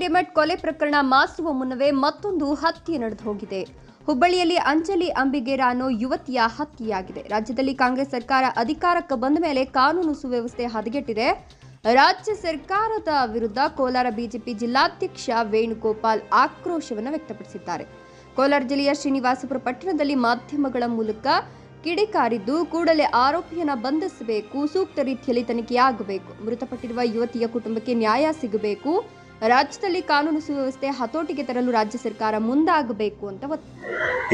ಹಿರೇಮಠ್ ಕೊಲೆ ಪ್ರಕರಣ ಮಾಸುವ ಮುನ್ನವೇ ಮತ್ತೊಂದು ಹತ್ಯೆ ನಡೆದು ಹೋಗಿದೆ. ಹುಬ್ಬಳ್ಳಿಯಲ್ಲಿ ಅಂಜಲಿ ಅಂಬಿಗೇರ ಅನ್ನೋ ಯುವತಿಯ ಹತ್ಯೆಯಾಗಿದೆ. ರಾಜ್ಯದಲ್ಲಿ ಕಾಂಗ್ರೆಸ್ ಸರ್ಕಾರ ಅಧಿಕಾರಕ್ಕೆ ಬಂದ ಮೇಲೆ ಕಾನೂನು ಸುವ್ಯವಸ್ಥೆ ಹದಗೆಟ್ಟಿದೆ. ರಾಜ್ಯ ಸರ್ಕಾರದ ವಿರುದ್ಧ ಕೋಲಾರ ಬಿಜೆಪಿ ಜಿಲ್ಲಾಧ್ಯಕ್ಷ ವೇಣುಗೋಪಾಲ್ ಆಕ್ರೋಶವನ್ನು ವ್ಯಕ್ತಪಡಿಸಿದ್ದಾರೆ. ಕೋಲಾರ ಜಿಲ್ಲೆಯ ಶ್ರೀನಿವಾಸಪುರ ಪಟ್ಟಣದಲ್ಲಿ ಮಾಧ್ಯಮಗಳ ಮೂಲಕ ಕಿಡಿಕಾರಿದ್ದು, ಕೂಡಲೇ ಆರೋಪಿಯನ್ನ ಬಂಧಿಸಬೇಕು, ಸೂಕ್ತ ರೀತಿಯಲ್ಲಿ ತನಿಖೆಯಾಗಬೇಕು, ಮೃತಪಟ್ಟಿರುವ ಯುವತಿಯ ಕುಟುಂಬಕ್ಕೆ ನ್ಯಾಯ ಸಿಗಬೇಕು, ರಾಜ್ಯದಲ್ಲಿ ಕಾನೂನು ಸುವ್ಯವಸ್ಥೆ ಹತೋಟಿಗೆ ತರಲು ರಾಜ್ಯ ಸರ್ಕಾರ ಮುಂದಾಗಬೇಕು ಅಂತ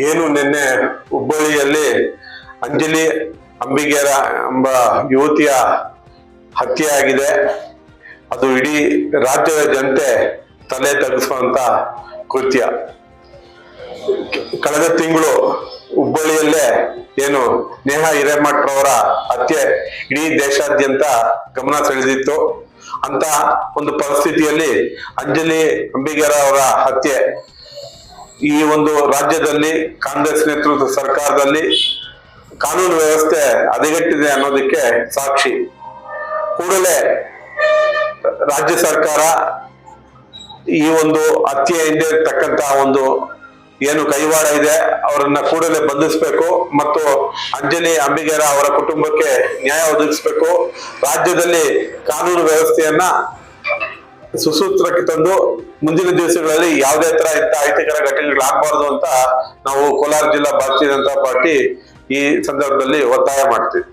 ಏನು ನಿನ್ನೆ ಹುಬ್ಬಳ್ಳಿಯಲ್ಲಿ ಅಂಜಲಿ ಅಂಬಿಗೇರ ಎಂಬ ಯುವತಿಯ ಹತ್ಯೆಯಾಗಿದೆ. ಅದು ಇಡೀ ರಾಜ್ಯದ ಜನತೆ ತಲೆ ತಗ್ಗಿಸುವಂತ ಕೃತ್ಯ. ಕಳೆದ ತಿಂಗಳು ಹುಬ್ಬಳ್ಳಿಯಲ್ಲೇ ಏನು ನೇಹಾ ಹಿರೇಮಠ್ ರವರ ಹತ್ಯೆ ಇಡೀ ದೇಶಾದ್ಯಂತ ಗಮನ ಸೆಳೆದಿತ್ತು. ಅಂತ ಒಂದು ಪರಿಸ್ಥಿತಿಯಲ್ಲಿ ಅಂಜಲಿ ಅಂಬಿಗೇರ ಅವರ ಹತ್ಯೆ ಈ ಒಂದು ರಾಜ್ಯದಲ್ಲಿ ಕಾಂಗ್ರೆಸ್ ನೇತೃತ್ವದ ಸರ್ಕಾರದಲ್ಲಿ ಕಾನೂನು ವ್ಯವಸ್ಥೆ ಹದಗೆಟ್ಟಿದೆ ಅನ್ನೋದಕ್ಕೆ ಸಾಕ್ಷಿ. ಕೂಡಲೇ ರಾಜ್ಯ ಸರ್ಕಾರ ಈ ಒಂದು ಹತ್ಯೆ ಹಿಂದೆ ಇರ್ತಕ್ಕಂತಹ ಒಂದು ಏನು ಕೈವಾಡ ಇದೆ ಅವರನ್ನ ಕೂಡಲೇ ಬಂಧಿಸಬೇಕು ಮತ್ತು ಅಂಜಲಿ ಅಂಬಿಗೇರ ಅವರ ಕುಟುಂಬಕ್ಕೆ ನ್ಯಾಯ ಒದಗಿಸಬೇಕು. ರಾಜ್ಯದಲ್ಲಿ ಕಾನೂನು ವ್ಯವಸ್ಥೆಯನ್ನ ಸುಸೂತ್ರಕ್ಕೆ ತಂದು ಮುಂದಿನ ದಿವಸಗಳಲ್ಲಿ ಯಾವುದೇ ತರ ಇಂಥ ಅಹಿತಕರ ಘಟನೆಗಳಾಗಬಾರದು ಅಂತ ನಾವು ಕೋಲಾರ ಜಿಲ್ಲಾ ಭಾರತೀಯ ಜನತಾ ಪಾರ್ಟಿ ಈ ಸಂದರ್ಭದಲ್ಲಿ ಒತ್ತಾಯ ಮಾಡ್ತೀವಿ.